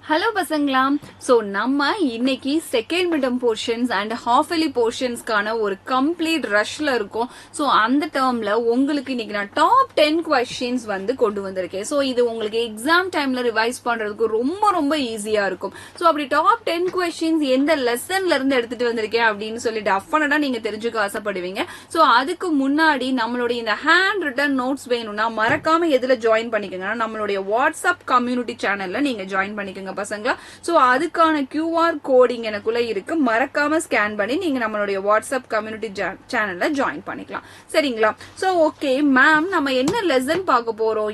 Hello பசங்களா. So நம்ம இன்னைக்கு second midterm portions and half yearly போர்ஷன்ஸ்க்கான ஒரு கம்ப்ளீட் ரஷ்ல இருக்கும். ஸோ அந்த டேர்ம்ல உங்களுக்கு இன்னைக்கு நான் டாப் 10 கொஸ்டின்ஸ் வந்து கொண்டு வந்திருக்கேன். ஸோ இது உங்களுக்கு எக்ஸாம் டைம்ல ரிவைஸ் பண்றதுக்கு ரொம்ப ரொம்ப ஈஸியா இருக்கும். ஸோ அப்படி டாப் 10 கொஸ்டின்ஸ் எந்த லெசன்ல இருந்து எடுத்துட்டு வந்திருக்கேன் அப்படின்னு சொல்லி டெஃபினட்டா நீங்க தெரிஞ்சுக்க ஆசைப்படுவீங்க. ஸோ அதுக்கு முன்னாடி நம்மளுடைய இந்த ஹேண்ட் ரிட்டன் நோட்ஸ் வேணும்னா மறக்காம எதுல ஜாயின் பண்ணிக்கோங்கன்னா நம்மளுடைய வாட்ஸ்அப் கம்யூனிட்டி சேனல்ல நீங்க ஜாயின் பண்ணிக்கோங்க பசங்களா. சோ அதுக்கான QR கோடிங் எனக்குள்ள இருக்கு, மறக்காம ஸ்கேன் பண்ணி நீங்க நம்மளுடைய வாட்ஸ்அப் கம்யூனிட்டி சேனல்ல ஜாயின் பண்ணிக்கலாம். சரிங்களா? சோ ஓகே மேம், நம்ம என்ன லெசன் பார்க்க போறோம்?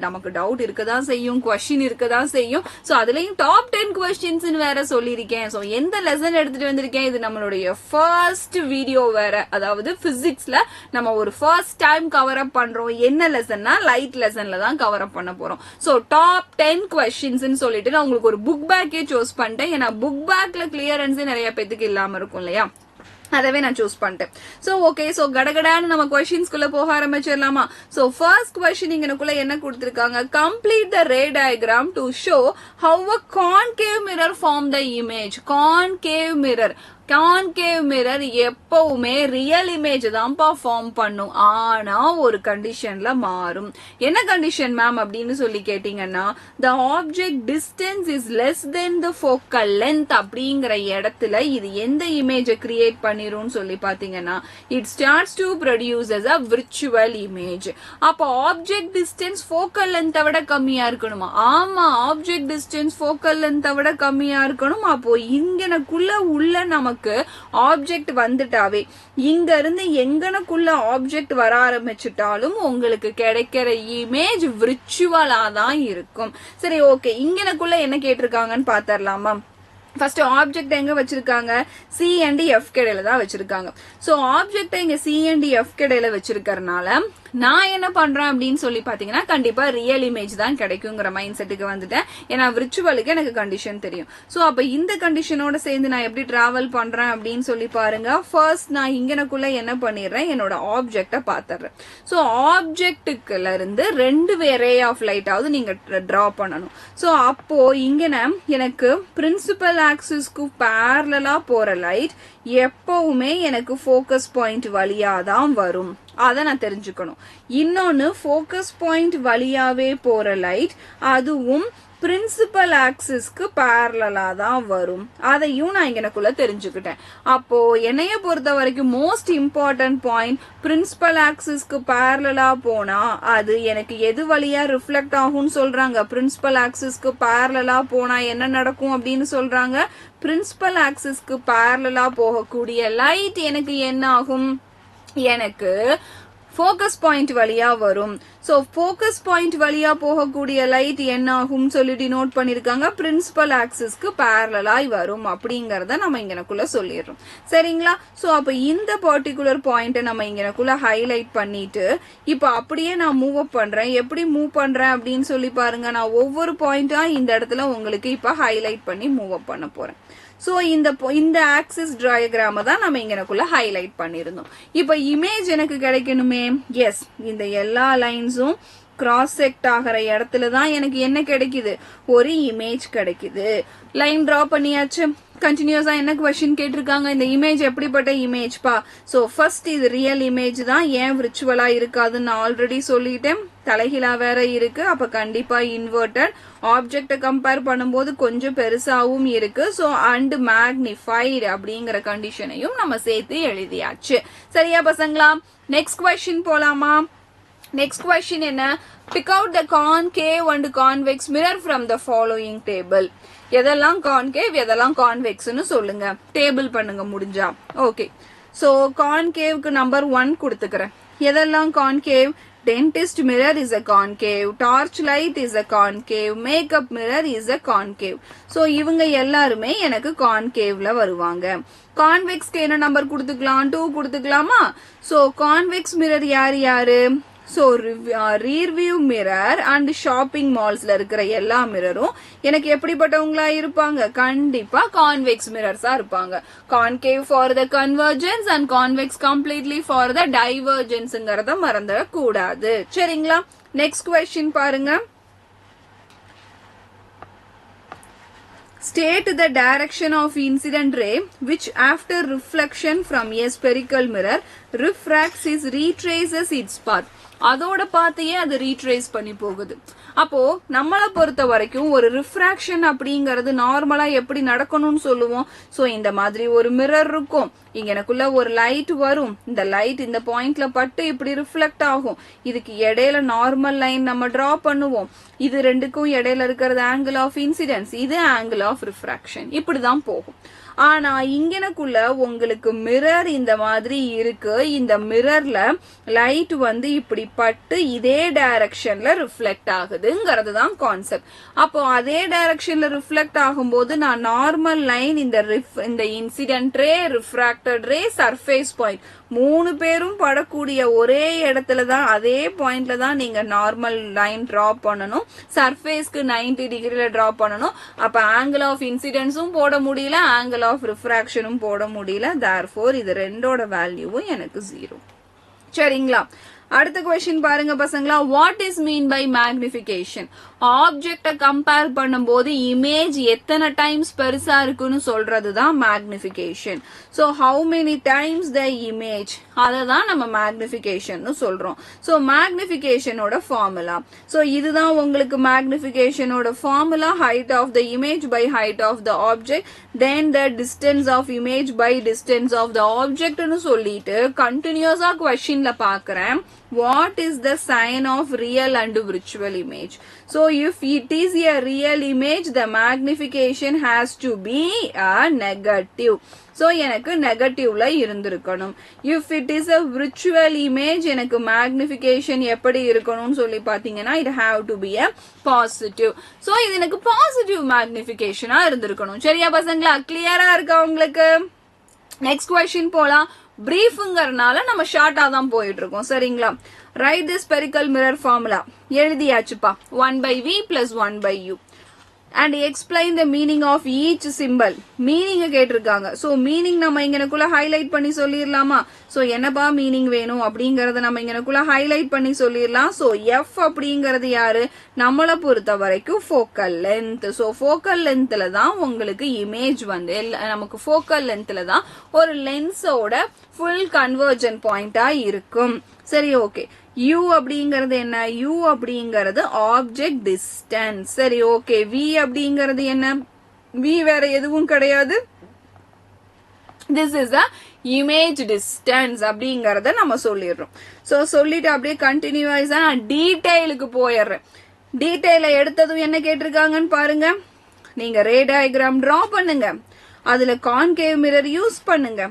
நமக்கு டவுட் இருக்கதான் செய்யும், கொஸ்டின் இருக்கதான் செய்யும். சோ அதுலயும் டாப் 10 கொஸ்டின்ஸ் வேற சொல்லியிருக்கேன். சோ எந்த லெசன் எடுத்துட்டு வந்திருக்கேன்? இது நம்மளுடைய ஃபர்ஸ்ட் வீடியோ வேற, அதாவது பிசிக்ஸ்ல நம்ம ஒரு ஃபர்ஸ்ட் டைம் கவர் அப் பண்றோம். என்ன லெசன்னா லைட் லெசன்ல தான் கவர் அப் பண்ண போறோம். சோ டாப் 10 கொஸ்டின்ஸ் சொல்லிட்டு நான் உங்களுக்கு ஒரு புக் பேக்கே சூஸ் பண்ணிட்டேன். ஏன்னா புக் பேக்ல கிளியரன்ஸ் நிறைய பேத்துக்கு இல்லாம இருக்கும் இல்லையா, அதவே நான் சூஸ் பண்ணிட்டேன். சோ ஓகே, சோ கடகடான்னு நம்ம கொஸ்டின்ஸ்குள்ள போக ஆரம்பிச்சிடலாமா? சோ ஃபர்ஸ்ட் கொஸ்டின் இங்கனக்குள்ள என்ன கொடுத்திருக்காங்க? Complete the ray diagram to show how a concave mirror form the image. Concave mirror எப்பவுமே ரியல் இமேஜ் தான்ப்பா ஃபார்ம் பண்ணும். ஆனா ஒரு கண்டிஷன்ல மாறும். என்ன கண்டிஷன் மேம் அப்படின்னு சொல்லி கேட்டீங்கன்னா, the object distance is less than the focal length அப்படிங்கிற இடத்துல இது எந்த இமேஜை கிரியேட் பண்ணிரும் சொல்லி பாத்தீங்கன்னா, it starts to produce as a virtual image. அப்போ ஆப்ஜெக்ட் டிஸ்டன்ஸ் ஃபோக்கல் லென்த்தை விட கம்மியா இருக்கணுமா? ஆமா, ஆப்ஜெக்ட் டிஸ்டன்ஸ் ஃபோக்கல் லென்த்தை விட கம்மியா இருக்கணும். அப்போ இங்கனக்குள்ள உள்ள நமக்கு ஆப்ஜெக்ட் வந்துட்டாவே, இங்க இருந்து எங்கனக்குள்ள ஆப்ஜெக்ட் வர ஆரம்பிச்சுட்டாலும் உங்களுக்கு கிடைக்கிற இமேஜ் விர்ச்சுவலா தான் இருக்கும். சரி ஓகே, இங்கனக்குள்ள என்ன கேட்டிருக்காங்கன்னு பாத்தரலாமா? ஃபர்ஸ்ட் ஆப்ஜெக்ட் எங்க வச்சிருக்காங்க? சி அண்ட் எஃப் கடையில தான் வச்சிருக்காங்க. சோ ஆப்ஜெக்ட் இங்க சி அண்ட் எஃப் கடையில வச்சிருக்கறனால நான் என்ன பண்றேன் அப்படின்னு சொல்லி பாத்தீங்கன்னா, கண்டிப்பா ரியல் இமேஜ் தான் கிடைக்குங்கிற மைண்ட் செட்டுக்கு வந்துட்டேன். ஏன்னா விர்ச்சுவலுக்கு எனக்கு கண்டிஷன் தெரியும். சோ அப்ப இந்த கண்டிஷனோட சேர்ந்து நான் எப்படி டிராவல் பண்றேன் அப்படின்னு சொல்லி பாருங்க. ஃபர்ஸ்ட் நான் இங்கனக்குள்ள என்ன பண்ணிடுறேன்? என்னோட ஆப்ஜெக்ட பாத்துறேன். சோ ஆப்ஜெக்டுக்குள்ள இருந்து 2 ரே ஆஃப் லைட் ஆவது நீங்க டிரா பண்ணணும். சோ அப்போ இங்கன எனக்கு பிரின்சிபல் ஆக்சிஸ்க்கு பேரலா போற லைட் எப்பவுமே எனக்கு ஃபோக்கஸ் பாயிண்ட் வழியா தான் வரும். அதை நான் தெரிஞ்சுக்கணும். இன்னொன்னு, ஃபோக்கஸ் பாயிண்ட் வழியாவே போற லைட் அதுவும் பிரின்சிபல் ஆக்சிஸ்க்கு பேரலா தான் வரும். அதையும் நான் இங்கனக்குள்ள தெரிஞ்சுக்கிட்டேன். அப்போ என்னைய பொறுத்த வரைக்கும் மோஸ்ட் இம்பார்ட்டன்ட் பாயிண்ட், பிரின்சிபல் ஆக்சிஸ்க்கு பேரலா போனா அது எனக்கு எது வழியா ரிஃப்ளெக்ட் ஆகும்னு சொல்றாங்க? பிரின்சிபல் ஆக்சிஸ்க்கு பேரலா போனா என்ன நடக்கும் அப்படின்னு சொல்றாங்க? பிரின்சிபல் ஆக்சிஸ்க்கு பேரலா போகக்கூடிய லைட் எனக்கு என்ன ஆகும்? எனக்கு ஃபோக்கஸ் பாயிண்ட் வழியா வரும். சோ ஃபோக்கஸ் பாயிண்ட் வழியா போகக்கூடிய லைட் என்ன ஆகும் சொல்லிட்டு நோட் பண்ணிருக்காங்க, பிரின்சிபல் ஆக்சிஸ்க்கு பேரலாய் வரும் அப்படிங்கறத நம்ம இங்கனக்குள்ள சொல்லிடுறோம். சரிங்களா? சோ அப்ப இந்த பர்டிகுலர் பாயிண்ட நம்ம இங்கனக்குள்ள ஹைலைட் பண்ணிட்டு இப்ப அப்படியே நான் மூவ் அப் பண்றேன். எப்படி மூவ் பண்றேன் அப்படின்னு சொல்லி பாருங்க. நான் ஒவ்வொரு பாயிண்டா இந்த இடத்துல உங்களுக்கு இப்ப ஹைலைட் பண்ணி மூவ் அப் பண்ண போறேன். சோ இந்த ஆக்சிஸ் டயக்ராம தான் நம்ம இங்கனக்குள்ள ஹைலைட் பண்ணிருந்தோம். இப்ப இமேஜ் எனக்கு கிடைக்கணுமே. எஸ், இந்த எல்லா லைன்ஸும் கிராஸ் செக்ட் ஆகிற இடத்துல தான் எனக்கு என்ன கிடைக்குது? ஒரு இமேஜ் கிடைக்குது. லைன் டிரா பண்ணியாச்சு. கண்டினியூஸா என்ன கொஸ்டின் கேட்டிருக்காங்க? இந்த இமேஜ் எப்படிப்பட்ட இமேஜ் பா? சோ ஃபர்ஸ்ட் இது ரியல் இமேஜ் தான். ஏன் விர்ச்சுவலா இருக்காதுன்னு நான் ஆல்ரெடி சொல்லிட்டேன். தலைகீழா வேற இருக்கு. அப்ப கண்டிப்பா இன்வெர்டட். ஆப்ஜெக்ட கம்பேர் பண்ணும்போது கொஞ்சம் பெருசாவும் இருக்கு. சோ அண்ட் மேக்னிஃபைடு அப்படிங்கிற கண்டிஷனையும் நம்ம சேர்த்து எழுதியாச்சு. சரியா பசங்களா? நெக்ஸ்ட் கொஸ்டின் போலாமா? நெக்ஸ்ட் கொஸ்டின் என்ன? Big out the concave and convex mirror from the following table. எதெல்லாம் கான்கேவ் எதெல்லாம் கான்வெக்ஸ்னு சொல்லுங்க. டேபிள் பண்ணுங்க முடிஞ்சா. ஓகே, சோ கான்கேவ்க்கு நம்பர் 1 கொடுத்துக்கிறேன். எதெல்லாம் concave? Dentist mirror is a concave, torch light is a concave, makeup mirror is a concave. So இவங்க எல்லாருமே எனக்கு கான்கேவ்ல வருவாங்க. கான்வெக்ஸ்க்கு என்ன நம்பர் கொடுத்துக்கலாம்? 2 கொடுத்துக்கலாமா? சோ கான்வெக்ஸ் மிரர் யாரு யாரு? So rear view mirror and shopping மால்ஸ்ல இருக்கிற எல்லா மிரரும் எனக்கு எப்படிப்பட்டவங்களா இருப்பாங்க? கண்டிப்பா கான்வெக்ஸ் மிரர்ஸா இருப்பாங்க. Concave for the convergence and convex completely for the டைவர்ஜென்ஸ்ங்கறத மறந்துட கூடாது. சரிங்களா? நெக்ஸ்ட் கொஸ்டின் பாருங்க. State the direction of incident ray which after reflection from a spherical mirror refracts retraces its path. அதோட பாத்தையே அது ரீட்ரேஸ் பண்ணி போகுது. அப்போ நம்மளை பொறுத்த வரைக்கும் ஒரு ரிஃப்ராக்ஷன் அப்படிங்கறது நார்மலா எப்படி நடக்கணும்னு சொல்லுவோம். சோ இந்த மாதிரி ஒரு மிரர் இருக்கும், இங்க எனக்குள்ள ஒரு லைட் வரும், இந்த லைட் இந்த பாயிண்ட்ல பட்டு இப்படி ரிஃப்ளெக்ட் ஆகும், இதுக்கு இடையில நார்மல் லைன் நம்ம டிரா பண்ணுவோம், இது ரெண்டுக்கும் இடையில இருக்கிறது ஆங்கிள் ஆஃப் இன்சிடென்ஸ், இது ஆங்கிள் ஆஃப் ரிஃப்ராக்ஷன், இப்படிதான் போகும். ஆனா இங்கனக்குள்ள உங்களுக்கு மிரர் இந்த மாதிரி இருக்கு, இந்த மிரர்ல லைட் வந்து இப்படி பட்டு இதே டைரக்ஷன்ல ரிஃப்ளெக்ட் ஆகுதுங்கிறது தான் கான்செப்ட். அப்போ அதே டைரக்ஷன்ல ரிஃப்ளெக்ட் ஆகும்போது நான் நார்மல் லைன், இந்த இன்சிடென்ட் ரே, ரிஃப்ராக்டட் ரே, சர்ஃபேஸ் பாயிண்ட் மூணு பேரும் படக்கூடிய ஒரே இடத்துல தான், அதே பாயிண்ட்ல தான் நீங்க நார்மல் லைன் டிரா பண்ணணும். சர்ஃபேஸ்க்கு 90 டிகிரில டிரா பண்ணணும். அப்ப ஆங்கிள் ஆஃப் இன்சிடென்ஸும் போட முடியல, ஆங்கிள் ஆஃப் ரிஃப்ராக்ஷனும் போட முடியல. தேர்ஃபோர் இது ரெண்டோட வேல்யூவும் எனக்கு 0. சரிங்களா? அடுத்த क्वेश्चन பாருங்க பசங்களா. What is mean by magnification? ஆப்ஜெக்ட கம்பேர் பண்ணும்போது இமேஜ் எத்தனை டைம்ஸ் பெருசா இருக்குன்னு சொல்றதுதான் magnification. So how many times the image, அததான் நம்ம மேக்னிஃபிகேஷன் சொல்றோம். சோ மேக்னிஃபிகேஷனோட ஃபார்முலா, சோ இதுதான் உங்களுக்கு மேக்னிஃபிகேஷனோட formula. Height of the image by height of the object, then the distance of image by distance of the ஆப்ஜெக்ட்னு சொல்லிட்டு கண்டினியூஸா क्वेश्चनல பாக்குறேன். What is the sign of real and virtual image? So if it is a real image, the magnification has to be a negative. So எனக்கு நெகட்டிவ்ல இருந்திருக்கணும். If it is a virtual image, எனக்கு magnification எப்படி இருக்கணும்னு சொல்லி பாத்தீங்கன்னா it have to be a positive. So இது எனக்கு positive magnificationஆ இருந்திருக்கணும். சரியா பசங்களா? கிளியரா இருக்கா உங்களுக்கு? நெக்ஸ்ட் क्वेश्चन போலாம். பிரீஃப்ங்கறனால நம்ம ஷார்ட்டா தான் போயிட்டு இருக்கோம். சரிங்களா? Write the spherical mirror formula எழுதியாச்சுப்பா. 1/v + 1/u and explain the meaning of each symbol. Meaning கேட்டிருக்காங்க. சோ மீனிங் நம்ம இங்கனக்குள்ள ஹைலைட் பண்ணி சொல்லிரலாமா? சோ என்னப்பா மீனிங் வேணும் அப்படிங்கறத நம்ம இங்கனக்குள்ள ஹைலைட் பண்ணி சொல்லிரலாம். சோ f அப்படிங்கறது யாரு? நம்மளை பொறுத்த வரைக்கும் ஃபோக்கல் லென்த். சோ ஃபோக்கல் லென்த்ல தான் உங்களுக்கு இமேஜ் வந்து நமக்கு ஃபோக்கல் லென்த்ல தான் ஒரு லென்ஸோட ஃபுல் கன்வர்ஜன் பாயிண்டா இருக்கும். சரி, ஓகே. u அப்படிங்கிறது என்ன? u அப்படிங்கிறது ஆப்ஜெக்ட் டிஸ்டன்ஸ். சரி, ஓகே. v அப்படிங்கிறது என்ன? v வேற எதுவும் கிடையாது. This is a image distance அப்படிங்கறத நம்ம சொல்லிடுறோம். சோ சொல்லிட்டு அப்படியே கண்டினியூஸா நான் டீடைலுக்கு போயிடுறேன். டீடைல எடுத்ததும் என்ன கேட்டிருக்காங்கன்னு பாருங்க. நீங்க ரே டயக்ராம் டிரா பண்ணுங்க, அதுல கான்கேவ் மிரர் யூஸ் பண்ணுங்க,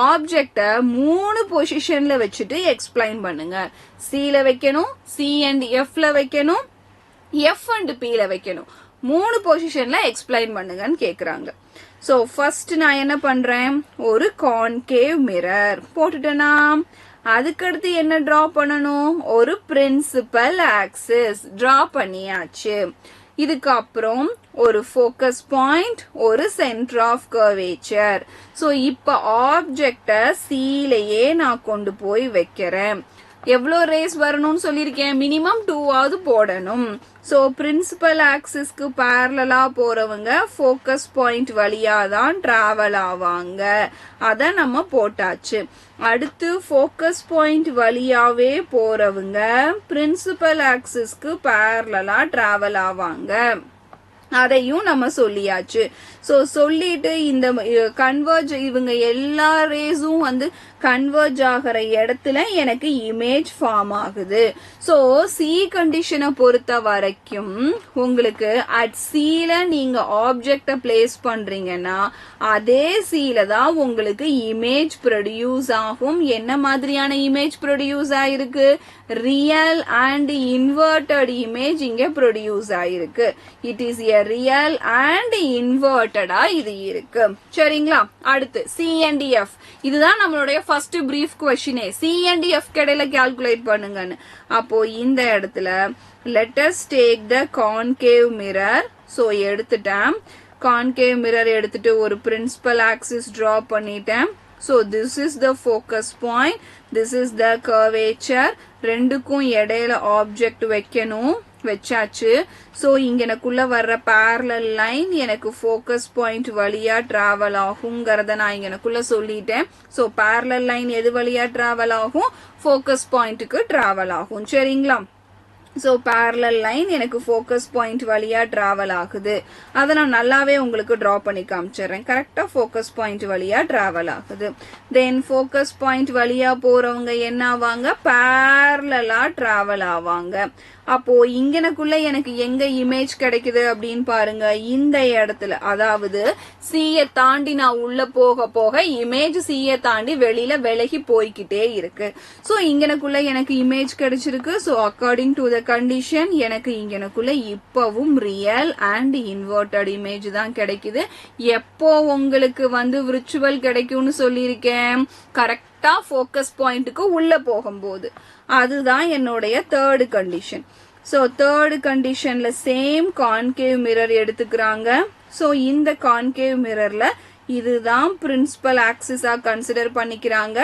ஆப்ஜெக்ட 3 பொசிஷன்ல வச்சுட்டு எக்ஸ்பிளைன் பண்ணுங்க. C ல வைக்கணும், C and F ல வைக்கணும், F and P ல வைக்கணும். 3 பொசிஷன்ல எக்ஸ்பிளைன் பண்ணுங்கன்னு கேக்குறாங்க. சோ ஃபர்ஸ்ட் நான் என்ன பண்றேன்? ஒரு கான்கேவ் மிரர் போட்டுட்டேனா, அதுக்கடுத்து என்ன டிரா பண்ணணும்? ஒரு பிரின்சிபல் ஆக்சிஸ் டிரா பண்ணியாச்சு. இதுக்கு அப்புறம் ஒரு ஃபோக்கஸ் பாயிண்ட், ஒரு சென்டர் ஆஃப் கர்வேச்சர். சோ இப்ப ஆப்ஜெக்ட சீலையே நான் கொண்டு போய் வைக்கிறேன். எவ்வளவு ரேஸ் வரணும்னு சொல்லியிருக்கேன்? மினிமம் 2ஆவது போடணும். சோ பிரின்சிபல் ஆக்சிஸ்க்கு பேரலா போறவங்க ஃபோக்கஸ் பாயிண்ட் வழியா தான் டிராவல் ஆவாங்க. அத நம்ம போட்டாச்சு. அடுத்து ஃபோக்கஸ் பாயிண்ட் வழியாவே போறவங்க பிரின்சிபல் ஆக்சிஸ்க்கு பேரலா டிராவல் ஆவாங்க. அதையும் நம்ம சொல்லியாச்சு. சோ சொல்லிட்டு இந்த கன்வர்ஜ், இவங்க எல்லா ரேஸும் வந்து கன்வர்ஜ் ஆகிற இடத்துல எனக்கு இமேஜ் ஃபார்ம் ஆகுது. சோ சி கண்டிஷனை பொறுத்த வரைக்கும் உங்களுக்கு அட் சீல நீங்க ஆப்ஜெக்ட பிளேஸ் பண்றீங்கன்னா அதே சீல தான் உங்களுக்கு இமேஜ் ப்ரொடியூஸ் ஆகும். என்ன மாதிரியான இமேஜ் ப்ரொடியூஸ் ஆயிருக்கு? ரியல் அண்ட் இன்வெர்டட் இமேஜ் இங்க ப்ரொடியூஸ் ஆயிருக்கு. It is a real and இன்வெர்டடா இது இருக்கு. சரிங்களா? அடுத்து C and F, இதுதான் நம்மளுடைய first brief question. C and F கடையில கால்குலேட் பண்ணுங்கன்னு. அப்போ இந்த இடத்துல let us take the concave mirror. So எடுத்துட்டேன். concave mirror எடுத்துட்டு ஒரு பிரின்சிபல் ஆக்சிஸ் டிரா பண்ணிட்டேன். So this is the focus point, this is the curvature. ரெண்டுக்கும் இடையில ஆப்ஜெக்ட் வைக்கணும். வச்சாச்சு. சோ இங்க எனக்குள்ள வர்ற parallel லைன் எனக்கு ஃபோக்கஸ் பாயிண்ட் வழியா டிராவல் ஆகுங்கிறத நான் இங்க எனக்குள்ள சொல்லிட்டேன். சோ parallel லைன் எது வழியா டிராவல் ஆகும்? ஃபோக்கஸ் பாயிண்ட்டுக்கு டிராவல் ஆகும். சரிங்களா? சோ parallel லைன் எனக்கு ஃபோக்கஸ் பாயிண்ட் வழியா டிராவல் ஆகுது. அதை நான் நல்லாவே உங்களுக்கு டிரா பண்ணி காமிச்சிடுறேன். கரெக்டா ஃபோக்கஸ் பாயிண்ட் வழியா டிராவல் ஆகுது. தென் ஃபோக்கஸ் பாயிண்ட் வழியா போறவங்க என்ன ஆவாங்க? parallel-ஆ டிராவல் ஆவாங்க. அப்போ இங்கனக்குள்ள எனக்கு எங்க இமேஜ் கிடைக்குது அப்படின்னு பாருங்க. இந்த இடத்துல, அதாவது C-ய தாண்டி நான் உள்ள போக போக இமேஜ் C-ய தாண்டி வெளியில விலகி போய்கிட்டே இருக்கு. சோ இங்கனக்குள்ள எனக்கு இமேஜ் கிடைச்சிருக்கு. So according to the condition எனக்கு இங்கனக்குள்ள இப்பவும் ரியல் அண்ட் இன்வெர்டட் இமேஜ் தான் கிடைக்குது. எப்போ உங்களுக்கு விர்ச்சுவல் கிடைக்கும்னு சொல்லியிருக்கேன்? கரெக்டா ஃபோக்கஸ் பாயிண்ட்டுக்கு உள்ள போகும்போது. அதுதான் என்னுடைய தேர்ட் கண்டிஷன். சோ தேர்ட் கண்டிஷன்ல சேம் கான்கேவ் மிரர் எடுத்துக்கிறாங்க. சோ இந்த கான்கேவ் மிரர்ல இதுதான் பிரின்சிபல் ஆக்சிஸா கன்சிடர் பண்ணிக்கிறாங்க.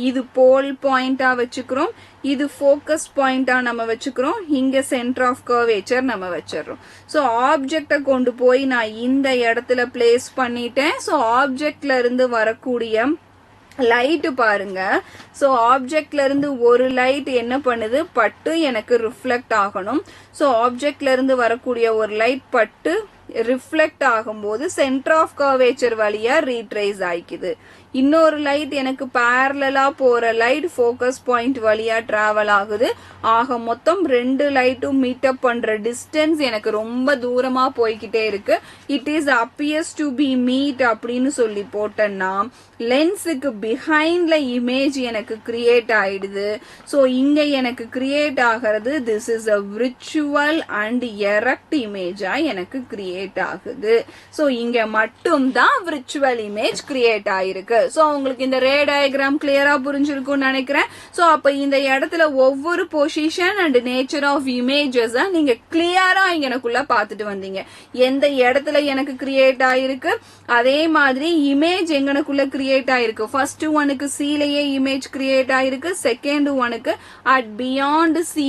இது போல் பாயிண்டா வச்சுக்கிறோம், இது ஃபோக்கஸ் பாயிண்டா நம்ம வச்சுக்கிறோம், இங்க சென்டர் ஆஃப் கர்வேச்சர் நம்ம வச்சிடறோம். சோ ஆப்ஜெக்ட கொண்டு போய் நான் இந்த இடத்துல பிளேஸ் பண்ணிட்டேன். சோ ஆப்ஜெக்ட்ல இருந்து வரக்கூடிய லைட் பாருங்க. சோ ஆப்ஜெக்ட்ல இருந்து ஒரு லைட் என்ன பண்ணுது? பட்டு எனக்கு ரிஃப்ளெக்ட் ஆகணும். சோ ஆப்ஜெக்ட்ல இருந்து வரக்கூடிய ஒரு லைட் பட்டு ரிஃப்ளெக்ட் ஆகும்போது சென்டர் ஆஃப் கர்வேச்சர் வழியா ரீட்ரேஸ் ஆயிக்குது. இன்னொரு லைட் எனக்கு parallel-ஆ போற லைட் ஃபோக்கஸ் பாயிண்ட் வழியா டிராவல் ஆகுது. ஆக மொத்தம் ரெண்டு லைட்டும் மீட் அப் பண்ற டிஸ்டன்ஸ் எனக்கு ரொம்ப தூரமா போய்கிட்டே இருக்கு. It is appears to be meet அப்படின்னு சொல்லி போட்டேன்னா லென்ஸுக்கு பிஹைண்ட்ல இமேஜ் எனக்கு கிரியேட் ஆயிடுது. சோ இங்க எனக்கு கிரியேட் ஆகிறது this is a virtual and erect இமேஜா எனக்கு கிரியேட் ஆகுது. சோ இங்க மட்டும் தான் விர்ச்சுவல் இமேஜ் கிரியேட் ஆயிருக்கு. சோ உங்களுக்கு இந்த ரே டயக்ராம் கிளியரா புரிஞ்சிருக்கும்னு நினைக்கிறேன். சோ அப்ப இந்த இடத்துல ஒவ்வொரு position and nature of images நீங்க கிளியரா எனக்குள்ள பாத்துட்டு வந்தீங்க. எந்த இடத்துல எனக்கு கிரியேட் ஆயிருக்கு, அதே மாதிரி இமேஜ் எங்கனக்குள்ள கிரியேட் ஆயிருக்கு. ஃபர்ஸ்ட் ஒனுக்கு C-லயே இமேஜ் கிரியேட் ஆயிருக்கு. செகண்ட் ஒனுக்கு அட் பியாண்ட் C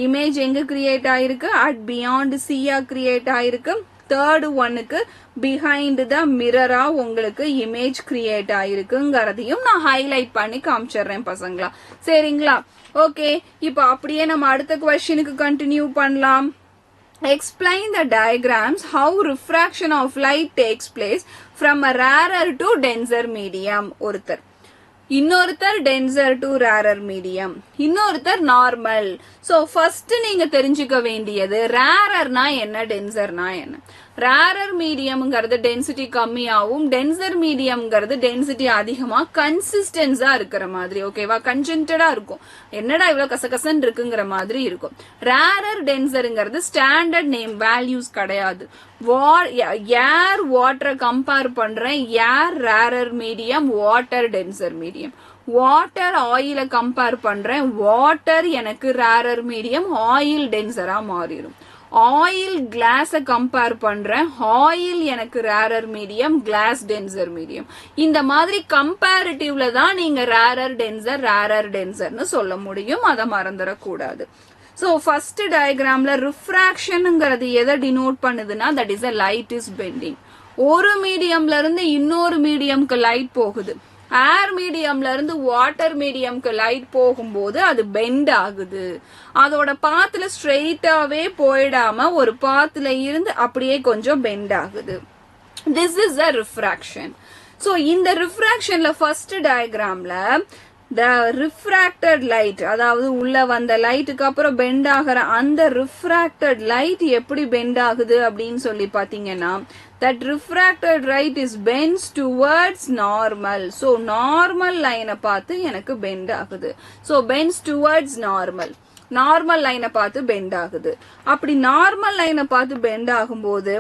இமேஜ் எங்க கிரியேட் ஆயிருக்கு? அட் பியாண்ட் C-ஆ கிரியேட் ஆயிருக்கு. தேர்ட் ஒனுக்கு பிஹைண்ட் த மிரரா உங்களுக்கு இமேஜ் கிரியேட் ஆயிருக்குங்கிறதையும் நான் ஹைலைட் பண்ணி காமிச்சிடுறேன் பசங்களா. சரிங்களா? ஓகே, இப்போ அப்படியே நம்ம அடுத்த கொஸ்டினுக்கு கண்டினியூ பண்ணலாம். Explain the diagrams how refraction of light takes place from a rarer to denser medium. ஒருத்தர், இன்னொருத்தர் டென்சர் டு ரேரர் மீடியம், இன்னொருத்தர் நார்மல். சோ ஃபர்ஸ்ட் நீங்க தெரிஞ்சுக்க வேண்டியது ரேரர்னா என்ன, டென்சர்னா என்ன. ரேரர் மீடியம்ங்கிறது டென்சிட்டி கம்மியாகவும், டென்சர் மீடியம்ங்கிறது டென்சிட்டி அதிகமா கன்சிஸ்டன்ஸா இருக்கிற மாதிரி. ஓகேவா? கன்ஜென்டடா இருக்கும். என்னடா இவ்வளவு கசகசன் இருக்குங்கிற மாதிரி இருக்கும். ரேரர் டென்சருங்கிறது ஸ்டாண்டர்ட் நேம் வேல்யூஸ் கிடையாது. ஏர் வாட்டரை கம்பேர் பண்றேன். Air rarer medium, water denser medium. Water ஆயில கம்பேர் பண்றேன். வாட்டர் எனக்கு ரேரர் மீடியம், ஆயில் டென்சரா மாறிடும். ஆயில் கிளாஸ கம்பேர் பண்றேன். ஆயில் எனக்கு rarer medium, glass denser medium. இந்த மாதிரி கம்பேரிட்டிவ்ல தான் நீங்க ரேரர் டென்சர்னு சொல்ல முடியும். அதை மறந்துடக்கூடாது. சோ ஃபர்ஸ்ட் டயக்ராம்ல ரிஃப்ராக்ஷன்ங்கிறது எதை டினோட் பண்ணுதுன்னா that is a light is bending. ஒரு மீடியம்ல இருந்து இன்னொரு மீடியம்க்கு லைட் போகுது. ஏர் மீடியம்ல இருந்து வாட்டர் மீடியம்க்கு லைட் போகும்போது அது பெண்ட் ஆகுது. அதோட பாத்துல ஸ்ட்ரெயிட்டாவே போயிடாம ஒரு பாத்துல இருந்து அப்படியே கொஞ்சம் பெண்ட் ஆகுது. This is a refraction. So இந்த ரிஃப்ராக்ஷன்ல ஃபர்ஸ்ட் டயக்ராம்ல the refracted light, அதாவது உள்ள வந்த லைட்டுக்கு அப்புறம் பெண்ட் ஆகிற அந்த refracted light எப்படி பெண்ட் ஆகுது அப்படின்னு சொல்லி பாத்தீங்கன்னா that refracted light is bends towards normal. so normal line பார்த்து எனக்கு பெண்ட் ஆகுது. so bends towards normal. Normal லைனை பார்த்து பெண்ட் ஆகுது. அப்படி நார்மல் லைனை பார்த்து பெண்ட் ஆகும்போது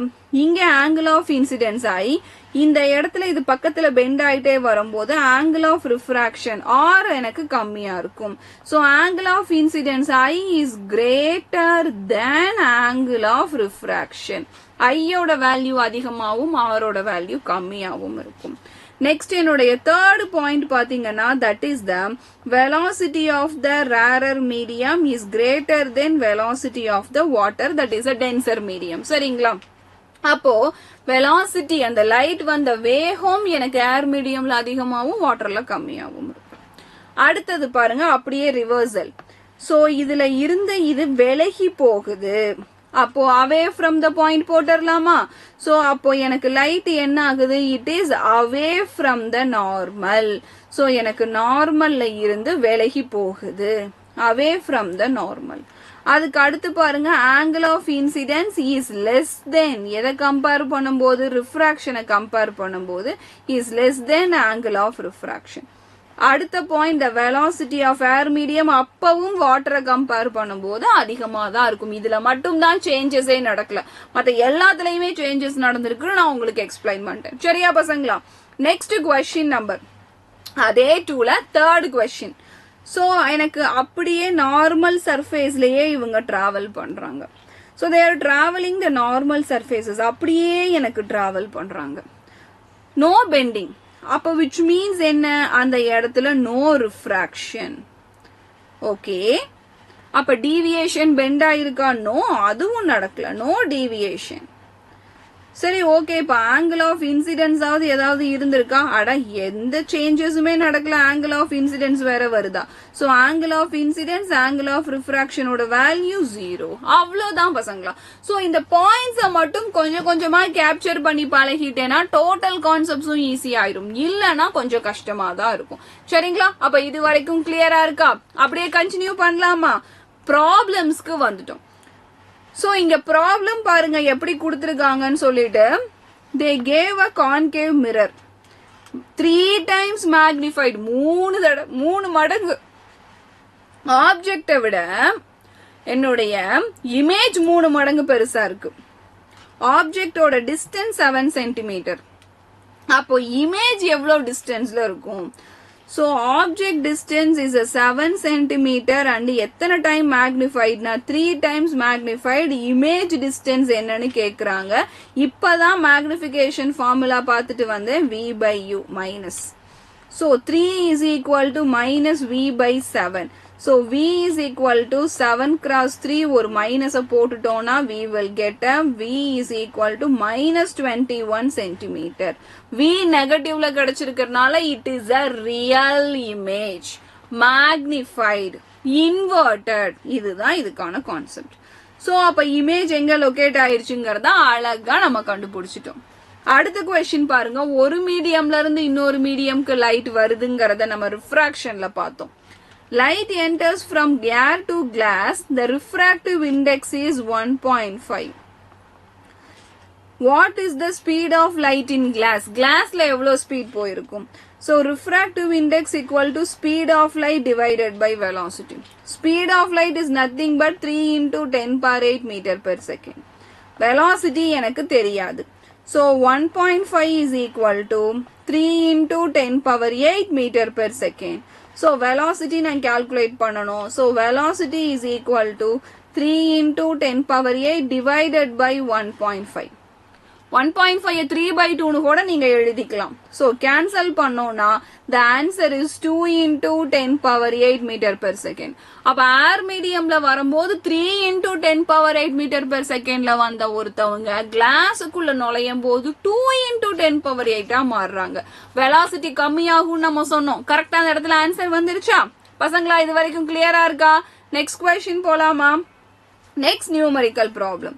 இங்க ஆங்கிள் ஆஃப் இன்சிடென்ஸ் ஆகி இந்த இடத்துல இது பக்கத்துல பெண்ட் ஆயிட்டே வரும்போது ஆங்கிள் ஆஃப் ரிஃப்ராக்ஷன் ஆர் எனக்கு கம்மியா இருக்கும். சோ ஆங்கிள் ஆஃப் இன்சிடென்ஸ் ஆகி is greater then angle of refraction. ஐயோட வேல்யூ அதிகமாகவும் ஆரோட வேல்யூ கம்மியாகவும் இருக்கும். நெக்ஸ்ட் என்னுடைய தேர்ட் பாயிண்ட் பாத்தீங்கன்னா that is the velocity of the rarer medium is greater then velocity of the water that is a denser medium. சரிங்களா? அப்போ velocity அந்த லைட் வந்த வேகம் எனக்கு ஏர் மீடியம்ல அதிகமாகவும் வாட்டர்ல கம்மியாகவும் இருக்கும். அடுத்தது பாருங்க அப்படியே ரிவர்சல். சோ இதுல இருந்து இது விலகி போகுது. அப்போ அவே ஃப்ரம் த பாயிண்ட் போட்டுடலாமா? சோ அப்போ எனக்கு லைட் என்ன ஆகுது? It is away from the normal. So எனக்கு நார்மல்ல இருந்து விலகி போகுது. Away from the normal. அதுக்கு அடுத்து பாருங்க angle of incidence is less then. எதை கம்பேர் பண்ணும்போது? ரிஃப்ராக்ஷனை கம்பேர் பண்ணும்போது is less then angle of refraction. அடுத்த point the velocity of air medium அப்பவும் வாட்டரை கம்பேர் பண்ணும்போது அதிகமா தான் இருக்கும். இதுல மட்டும் தான் சேஞ்சஸே நடக்கல, மற்ற எல்லாத்துலயுமே சேஞ்சஸ் நடந்திருக்கு. நான் உங்களுக்கு எக்ஸ்பிளைன் பண்ணிட்டேன். சரியா பசங்களா? நெக்ஸ்ட் கொஸ்டின் நம்பர் அதே 2ல தேர்ட் கொஸ்டின். சோ எனக்கு அப்படியே நார்மல் சர்ஃபேஸ்லயே இவங்க டிராவல் பண்றாங்க. So they are travelling the normal surfaces. அப்படியே எனக்கு டிராவல் பண்றாங்க. No bending. அப்ப விச் மீன்ஸ் என்ன? அந்த இடத்துல நோ ரிஃப்ராக்ஷன். ஓகே, அப்ப டீவியேஷன் பெண்ட் ஆயிருக்கா? நோ, அதுவும் நடக்கல. No deviation. சரி, ஓகே. இப்ப ஆங்கிள் ஆஃப் இன்சிடென்ஸ் ஆவது ஏதாவது இருந்திருக்கா? அட எந்த சேஞ்சஸுமே நடக்கல. ஆங்கிள் ஆஃப் இன்சிடென்ஸ் வேற வருதா? So angle of incidence angle of ரிஃப்ராக்ஷனோட வேல்யூ 0. அவ்வளவுதான் பசங்களா. சோ இந்த பாயிண்ட்ஸை மட்டும் கொஞ்சம் கொஞ்சமா கேப்சர் பண்ணி பழகிட்டேன்னா டோட்டல் கான்செப்ட்ஸும் ஈஸி ஆயிரும். இல்லைன்னா கொஞ்சம் கஷ்டமா தான் இருக்கும். சரிங்களா? அப்ப இது வரைக்கும் கிளியரா இருக்கா? அப்படியே கண்டினியூ பண்ணலாமா? ப்ராப்ளம்ஸ்க்கு வந்துட்டோம். சோ இங்க ப்ராப்ளம் பாருங்க எப்படி கொடுத்திருக்காங்கன்னு சொல்லிட்டு they gave a concave mirror 3 times magnified. 3 மடங்கு ஆப்ஜெக்டை விட என்னுடைய இமேஜ் 3 மடங்கு பெருசா இருக்கு. ஆப்ஜெக்டோட டிஸ்டன்ஸ் 7 சென்டிமீட்டர். அப்போ இமேஜ் எவ்வளவு டிஸ்டன்ஸ்ல இருக்கும்? So object distance is a 7 centimeter and எத்தனை time magnified na 3 times magnified. image distance என்னன்னு கேக்குறாங்க. இப்பதான் magnification formula பார்த்துட்டு வந்து v by u minus. So 3 is equal to minus v by 7. So v is equal to 7 cross 3 ஒரு minus போட்டுட்டோம்னா we will get a v is equal to minus 21 centimeter. v நெகட்டிவ்ல கிடைச்சிருக்கிறதுனால it is a real image, magnified, inverted. இதுதான் இதுக்கான concept. So அப்ப image எங்க locate ஆயிருச்சுங்கிறத அழகா நம்ம கண்டுபிடிச்சிட்டோம். அடுத்த question பாருங்க. ஒரு மீடியம்ல இருந்து இன்னொரு மீடியம்க்கு லைட் வருதுங்கிறத நம்ம ரிஃப்ராக்ஷன்ல பார்த்தோம். Light enters from air to glass. The refractive index is 1.5. What is the speed of light in glass? Glassல எவ்வளவு ஸ்பீட் போயிருக்கும்? So refractive index equal to speed of light divided by velocity. Speed of light is nothing but 3 into 10 power 8 meter per second. Velocity எனக்கு தெரியாது. So 1.5 is equal to 3 into 10 power 8 meter per second. So velocity நான் calculate பண்ணணும். So velocity is equal to 3 into 10 power 8 divided by 1.5. 1.5 3 by 2 கூட நீங்க எழுதிக்கலாம். So cancel பண்ணோம்னா the answer is 2 into 10 power 8 meter per second. அப்ப ஏர் மீடியம்ல வரும்போது 3 into 10 power 8 meter per secondல வந்த ஒருத்தவங்க கிளாஸுக்குள்ள நுழையும் போது 2 into 10 power 8 மாறுறாங்க. வெலாசிட்டி கம்மியாகும் நம்ம சொன்னோம். கரெக்டா அந்த இடத்துல ஆன்சர் வந்துருச்சா பசங்களா? இது வரைக்கும் கிளியரா இருக்கா? நெக்ஸ்ட் கொஸ்டின் போலாமா? Next numerical problem.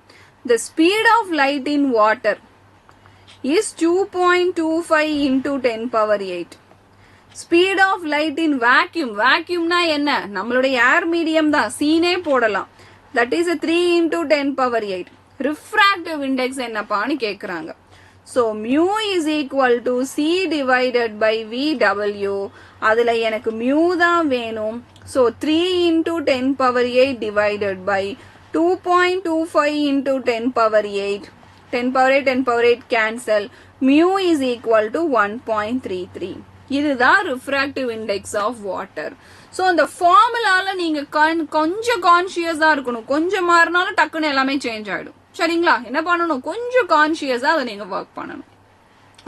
The speed of light in water is 2.25 into 10 power 8. Speed of light in vacuum. Vacuumனா என்ன? நம்மளுடைய ஏர் மீடியம் தான். சீனே போடலாம். That is a 3 into 10 power 8. Refractive index என்னப்பான்னு கேக்குறாங்க. So mu is equal to c divided by vw. அதுல எனக்கு mu தான் வேணும். So 3 into 10 power 8 divided by 2.25 into 10 power 8. 10 power 8, 10 power 8 cancel. Mu is equal to 1.33. இதுதான் refractive index of water. So இந்த ஃபார்முலால நீங்க கொஞ்சம் கான்ஷியஸா இருக்கணும். கொஞ்சம் மாறினாலும் டக்குன்னு எல்லாமே சேஞ்ச் ஆயிடும். சரிங்களா? என்ன பண்ணணும், கொஞ்சம் கான்சியஸா அதை நீங்க ஒர்க் பண்ணணும்.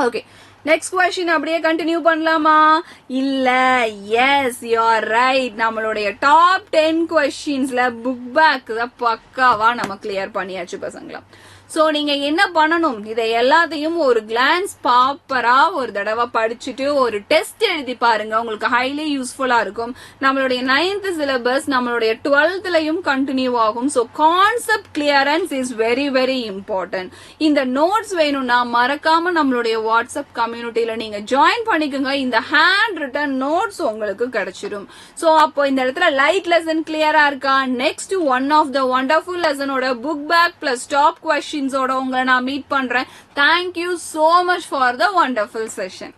ஓகே, நெக்ஸ்ட் கொஸ்டின் அப்படியே கண்டினியூ பண்ணலாமா? இல்ல, எஸ் யூ ஆர் ரைட். நம்மளுடைய டாப் 10 கொஸ்டின்ஸ்ல புக் பேக் தான் பக்காவா நம்ம கிளியர் பண்ணியாச்சு பசங்களா. சோ நீங்க என்ன பண்ணணும், இதை எல்லாத்தையும் ஒரு கிளான்ஸ் ப்ராப்பரா ஒரு தடவை படிச்சுட்டு ஒரு டெஸ்ட் எழுதி பாருங்க, உங்களுக்கு ஹைலி யூஸ்ஃபுல்லா இருக்கும். நம்மளுடைய 9th சிலபஸ் நம்மளுடைய 12thலயும் கண்டினியூ ஆகும். So concept clearance is very very important. இந்த நோட்ஸ் வேணும்னா மறக்காம நம்மளுடைய வாட்ஸ்அப் கம்யூனிட்டியில நீங்க ஜாயின் பண்ணிக்கோங்க. இந்த ஹேண்ட் ரிட்டன் நோட்ஸ் உங்களுக்கு கிடைச்சிடும். சோ அப்போ இந்த இடத்துல லைட் லெசன் கிளியரா இருக்கா? Next one of the wonderful லெசனோட புக் பேக் பிளஸ் டாப் கொஸ்டின்ஸோட உங்களை நான் மீட் பண்றேன். Thank you so much for the wonderful session.